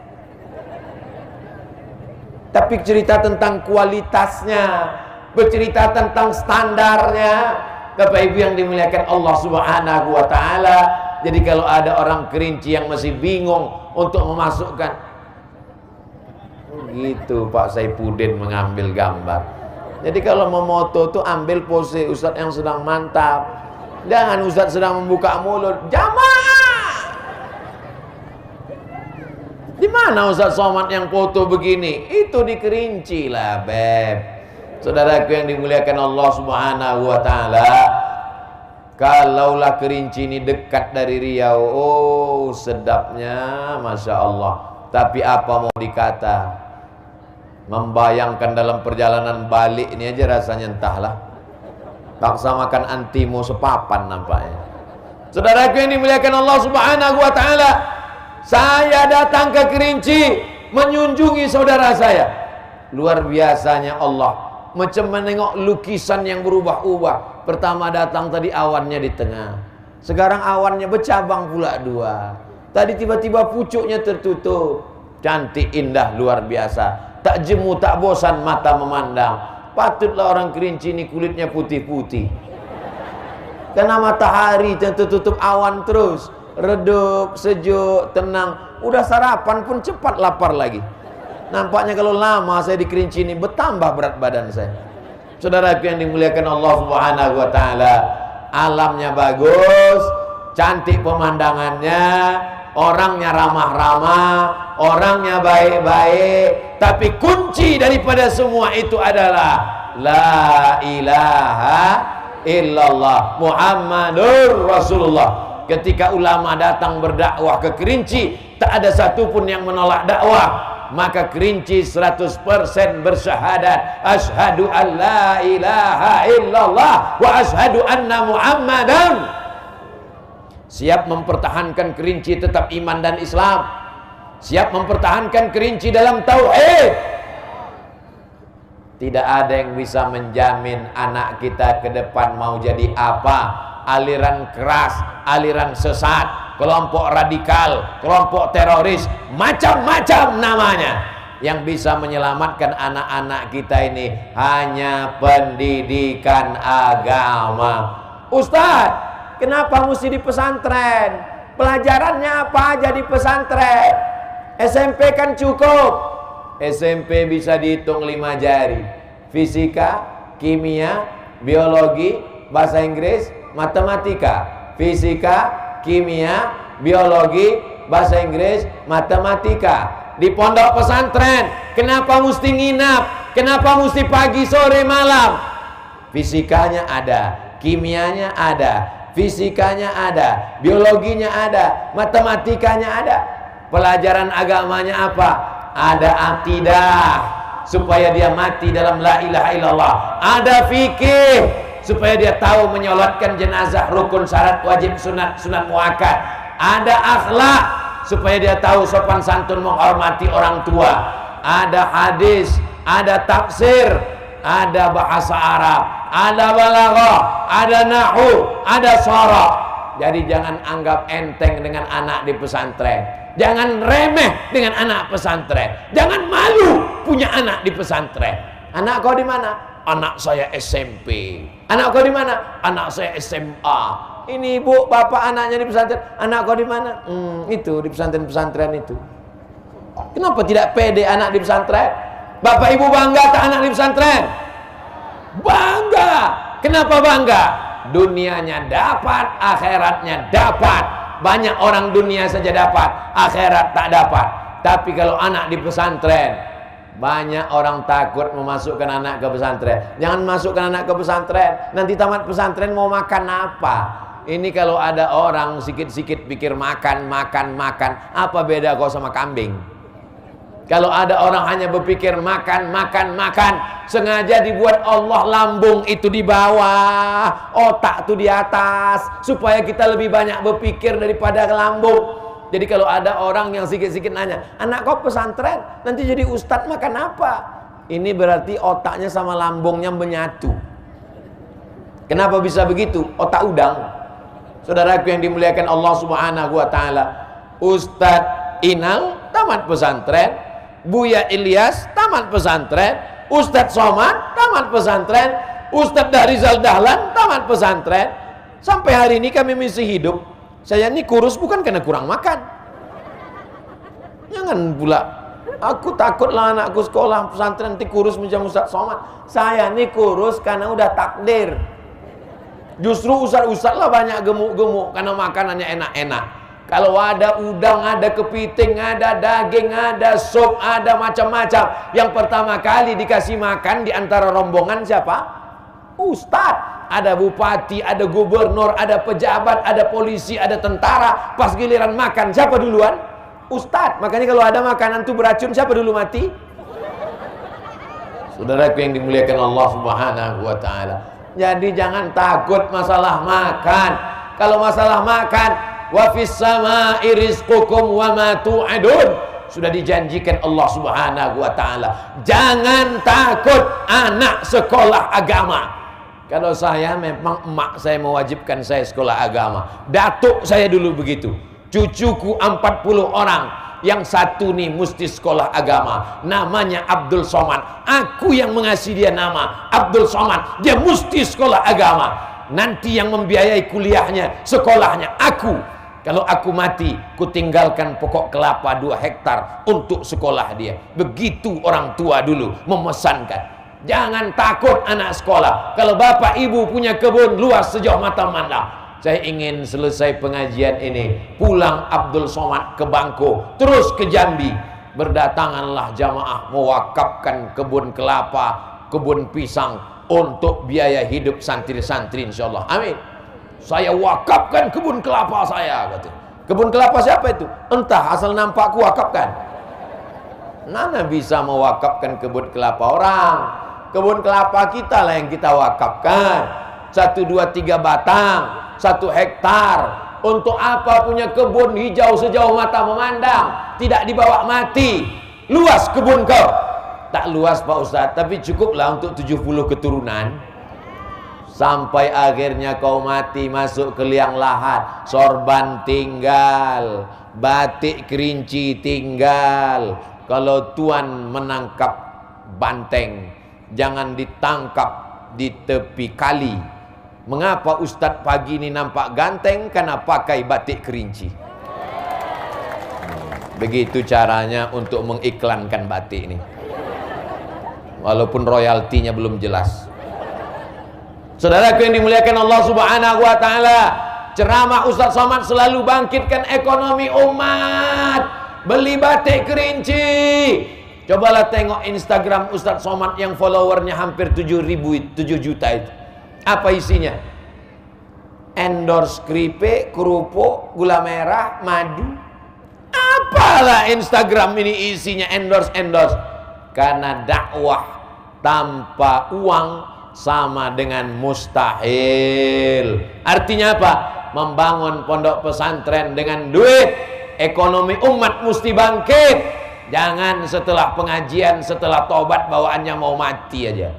Tapi cerita tentang kualitasnya, bercerita tentang standarnya. Bapak Ibu yang dimuliakan Allah Subhanahu wa taala. Jadi kalau ada orang Kerinci yang masih bingung untuk memasukkan, gitu Pak Saifuddin mengambil gambar. Jadi kalau mau moto tuh ambil pose Ustadz yang sedang mantap. Jangan Ustadz sedang membuka mulut. Jamaah. Di mana Ustadz Somad yang foto begini? Itu di Kerinci lah, Beb. Saudaraku yang dimuliakan Allah Subhanahu wa taala. Kalaulah Kerinci ini dekat dari Riau, oh sedapnya Masya Allah. Tapi apa mau dikata, membayangkan dalam perjalanan balik ini aja rasanya entahlah. Paksa makan antimo sepapan nampaknya. Saudaraku yang dimuliakan Allah Subhanahu wa taala, saya datang ke Kerinci menyunjungi saudara saya. Luar biasanya Allah, macam menengok lukisan yang berubah-ubah. Pertama datang tadi awannya di tengah, sekarang awannya bercabang pula dua. Tadi tiba-tiba pucuknya tertutup. Cantik, indah, luar biasa. Tak jemu, tak bosan mata memandang. Patutlah orang Kerinci ini kulitnya putih-putih. Karena matahari tertutup awan terus. Redup, sejuk, tenang. Udah sarapan pun cepat lapar lagi. Nampaknya kalau lama saya di Kerinci ini bertambah berat badan saya. Saudaraku yang dimuliakan Allah Subhanahu wa taala, alamnya bagus, cantik pemandangannya, orangnya ramah-ramah, orangnya baik-baik. Tapi kunci daripada semua itu adalah la ilaha illallah Muhammadur Rasulullah. Ketika ulama datang berdakwah ke Kerinci, tak ada satupun yang menolak dakwah. Maka Kerinci 100% bersyahadat asyhadu an la ilaha illallah wa asyhadu anna Muhammadan. Siap mempertahankan Kerinci tetap iman dan Islam. Siap mempertahankan Kerinci dalam tauhid. Tidak ada yang bisa menjamin anak kita ke depan mau jadi apa. Aliran keras, aliran sesat, kelompok radikal, kelompok teroris, macam-macam namanya. Yang bisa menyelamatkan anak-anak kita ini hanya pendidikan agama. Ustadz, kenapa mesti di pesantren? Pelajarannya apa aja di pesantren? SMP kan cukup. SMP bisa dihitung 5 jari. Fisika, kimia, biologi, bahasa Inggris, matematika. Fisika, kimia, biologi, bahasa Inggris, matematika. Di pondok pesantren, kenapa mesti nginap? Kenapa mesti pagi, sore, malam? Fisikanya ada, kimianya ada, fisikanya ada, biologinya ada, matematikanya ada. Pelajaran agamanya apa? Ada akidah, supaya dia mati dalam la ilaha illallah. Ada fikih, supaya dia tahu menyolatkan jenazah, rukun, syarat, wajib, sunat, sunat muakkad. Ada akhlak, supaya dia tahu sopan santun menghormati orang tua. Ada hadis, ada tafsir, ada bahasa Arab, ada balaghah, ada nahwu, ada sharaf. Jadi jangan anggap enteng dengan anak di pesantren. Jangan remeh dengan anak pesantren. Jangan malu punya anak di pesantren. Anak kau di mana? Anak saya SMP. Anak kau di mana? Anak saya SMA. Ini ibu, bapak anaknya di pesantren. Anak kau di mana? Itu di pesantren-pesantren itu. Kenapa tidak pede anak di pesantren? Bapak ibu bangga tak anak di pesantren? Bangga. Kenapa bangga? Dunianya dapat, akhiratnya dapat. Banyak orang dunia saja dapat, akhirat tak dapat. Tapi kalau anak di pesantren, banyak orang takut memasukkan anak ke pesantren. Jangan masukkan anak ke pesantren, nanti tamat pesantren mau makan apa? Ini kalau ada orang sikit-sikit pikir makan, apa beda kau sama kambing? Kalau ada orang hanya berpikir makan, sengaja dibuat Allah lambung itu di bawah, otak itu di atas, supaya kita lebih banyak berpikir daripada lambung. Jadi kalau ada orang yang sikit-sikit nanya, anak kau pesantren, nanti jadi ustadz makan apa? Ini berarti otaknya sama lambungnya menyatu. Kenapa bisa begitu? Otak udang. Saudaraku yang dimuliakan Allah Subhanahu wa taala, Ustadz Inal tamat pesantren, Buya Ilyas tamat pesantren, Ustadz Somad tamat pesantren, Ustadz Rizal Dahlan tamat pesantren. Sampai hari ini kami masih hidup. Saya ini kurus bukan karena kurang makan. Jangan pula aku takutlah anakku sekolah pesantren nanti kurus macam Ustadz Somad. Saya ini kurus karena udah takdir. Justru ustadz lah banyak gemuk-gemuk karena makanannya enak-enak. Kalau ada udang, ada kepiting, ada daging, ada sup, ada macam-macam. Yang pertama kali dikasih makan di antara rombongan siapa? Ustadz. Ada bupati, ada gubernur, ada pejabat, ada polisi, ada tentara. Pas giliran makan, siapa duluan? Ustadz. Makanya kalau ada makanan itu beracun, siapa dulu mati? Saudaraku yang dimuliakan Allah Subhanahu wa taala. Jadi jangan takut masalah makan. Kalau masalah makan, wa fis samaa'i rizqukum wa ma tu'adun. Sudah dijanjikan Allah Subhanahu wa taala. Jangan takut anak sekolah agama. Kalau saya memang emak saya mewajibkan saya sekolah agama. Datuk saya dulu begitu. Cucuku 40 orang. Yang satu nih mesti sekolah agama. Namanya Abdul Somad. Aku yang mengasih dia nama Abdul Somad. Dia mesti sekolah agama. Nanti yang membiayai kuliahnya, sekolahnya aku. Kalau aku mati, ku tinggalkan pokok kelapa 2 hektar untuk sekolah dia. Begitu orang tua dulu memesankan. Jangan takut anak sekolah. Kalau bapak ibu punya kebun luas sejauh mata memandang. Saya ingin selesai pengajian ini pulang Abdul Somad ke Bangko, terus ke Jambi. Berdatanganlah jamaah mewakafkan kebun kelapa, kebun pisang untuk biaya hidup santri-santri insyaallah. Amin. Saya wakafkan kebun kelapa saya, kata. Kebun kelapa siapa itu? Entah, asal nampak ku wakafkan. Mana bisa mewakafkan kebun kelapa orang? Kebun kelapa kita lah yang kita wakafkan. 1, 2, 3 batang, 1 hektar. Untuk apa punya kebun hijau sejauh mata memandang? Tidak dibawa mati. Luas kebun kau? Tak luas Pak Ustadz, tapi cukuplah untuk 70 keturunan. Sampai akhirnya kau mati masuk ke liang lahat. Sorban tinggal, batik kerinci tinggal. Kalau tuan menangkap banteng, jangan ditangkap di tepi kali. Mengapa Ustadz pagi ini nampak ganteng? Karena pakai batik kerinci. Begitu caranya untuk mengiklankan batik ini. Walaupun royaltinya belum jelas. Saudaraku yang dimuliakan Allah Subhanahu wa taala, ceramah Ustadz Somad selalu bangkitkan ekonomi umat. Beli batik kerinci. Cobalah tengok Instagram Ustadz Somad yang followernya hampir 7 juta itu. Apa isinya? Endorse keripik, kerupuk, gula merah, madu. Apalah Instagram ini isinya endorse. Karena dakwah tanpa uang sama dengan mustahil. Artinya apa? Membangun pondok pesantren dengan duit, ekonomi umat mesti bangkit. Jangan setelah pengajian, setelah tobat bawaannya mau mati aja.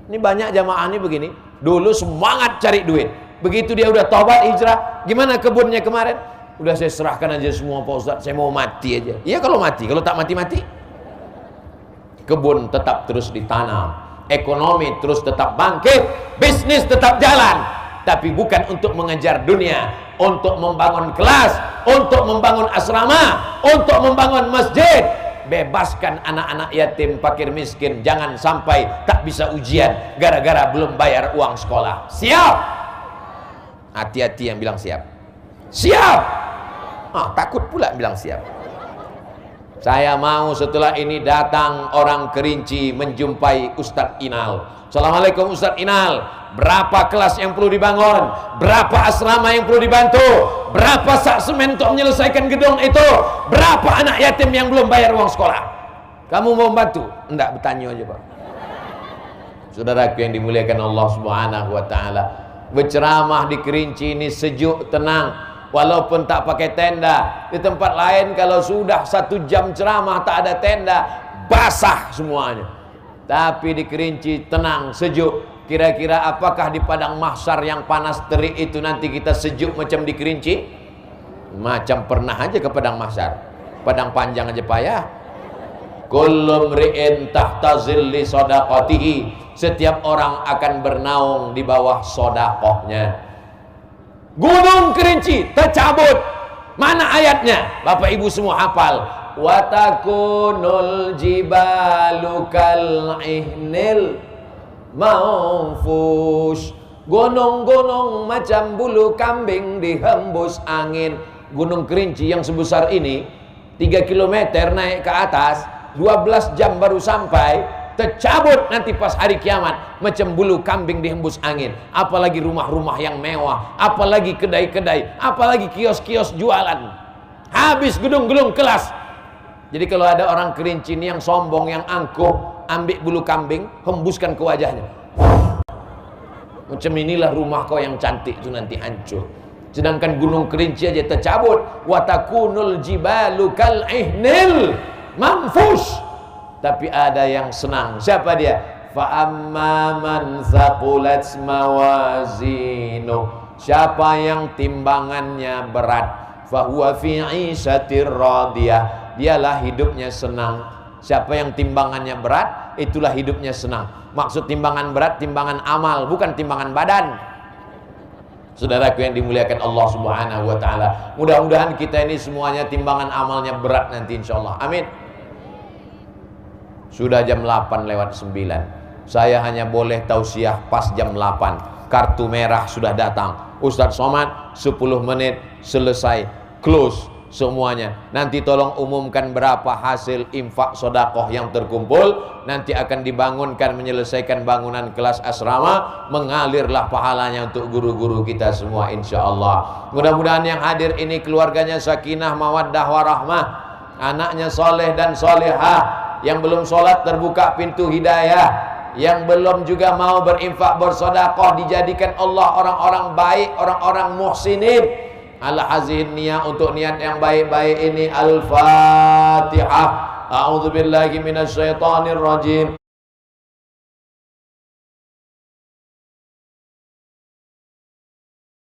Ini banyak jamaah ini begini. Dulu semangat cari duit. Begitu dia udah tobat hijrah, gimana kebunnya kemarin? Udah saya serahkan aja semua Pak Ustadz, saya mau mati aja. Iya kalau mati, kalau tak mati-mati. Kebun tetap terus ditanam. ekonomi terus tetap bangkit, bisnis tetap jalan, tapi bukan untuk mengejar dunia, untuk membangun kelas, untuk membangun asrama, untuk membangun masjid. Bebaskan anak-anak yatim, fakir miskin, jangan sampai tak bisa ujian gara-gara belum bayar uang sekolah. Siap? Hati-hati yang bilang siap. Siap? Takut pula bilang siap. Saya mau setelah ini datang orang Kerinci menjumpai Ustadz Inal. Assalamualaikum Ustadz Inal. Berapa kelas yang perlu dibangun? Berapa asrama yang perlu dibantu? Berapa sak semen untuk menyelesaikan gedung itu? Berapa anak yatim yang belum bayar uang sekolah? Kamu mau bantu? Enggak, bertanya aja Pak. Saudaraku yang dimuliakan Allah Subhanahu wa taala, berceramah di Kerinci ini sejuk, tenang. Walaupun tak pakai tenda. Di tempat lain kalau sudah 1 jam ceramah tak ada tenda, basah semuanya. Tapi di Kerinci tenang, sejuk. Kira-kira apakah di padang mahsyar yang panas terik itu nanti kita sejuk macam di Kerinci? Macam pernah aja ke padang mahsyar. Padang panjang aja payah. Kullu mri'in tahta zilli shadaqatihi. Setiap orang akan bernaung di bawah sedekahnya. Gunung Kerinci tercabut. Mana ayatnya? Bapak Ibu semua hafal. Watakunul jibalu kal ihnil manfush. Gunung-gunung macam bulu kambing dihembus angin. Gunung Kerinci yang sebesar ini 3 km naik ke atas, 12 jam baru sampai. Tercabut nanti pas hari kiamat macam bulu kambing dihembus angin. Apalagi rumah-rumah yang mewah, apalagi kedai-kedai, apalagi kios-kios jualan. Habis gedung-gedung kelas. Jadi kalau ada orang Kerinci ini yang sombong, yang angkuh, ambil bulu kambing, hembuskan ke wajahnya. Macam inilah rumah kau yang cantik itu nanti hancur. Sedangkan Gunung Kerinci aja tercabut. Watakunul jibalu kal ihnil manfush. Tapi ada yang senang. Siapa dia? Fa amma man thaqulat mawazinu. Siapa yang timbangannya berat, fa huwa fi 'ishatir radiyah. Dialah hidupnya senang. Siapa yang timbangannya berat, itulah hidupnya senang. Maksud timbangan berat, timbangan amal, bukan timbangan badan. Saudaraku yang dimuliakan Allah Subhanahu wa taala, mudah-mudahan kita ini semuanya timbangan amalnya berat nanti insyaallah. Amin. Sudah jam 8:09. Saya hanya boleh tausiah pas jam 8. Kartu merah sudah datang. Ustadz Somad 10 menit selesai, close semuanya. Nanti tolong umumkan berapa hasil infak sodakoh yang terkumpul. Nanti akan dibangunkan, menyelesaikan bangunan kelas asrama. Mengalirlah pahalanya untuk guru-guru kita semua insya Allah. Mudah-mudahan yang hadir ini keluarganya sakinah, mawaddah, warahmah. Anaknya soleh dan solehah. Yang belum sholat terbuka pintu hidayah. Yang belum juga mau berinfak bersodakoh dijadikan Allah orang-orang baik, orang-orang muhsinin. Ala hazihin niyah, untuk niat yang baik-baik ini. Al-Fatihah. A'udzubillahi minasyaitonir rajim.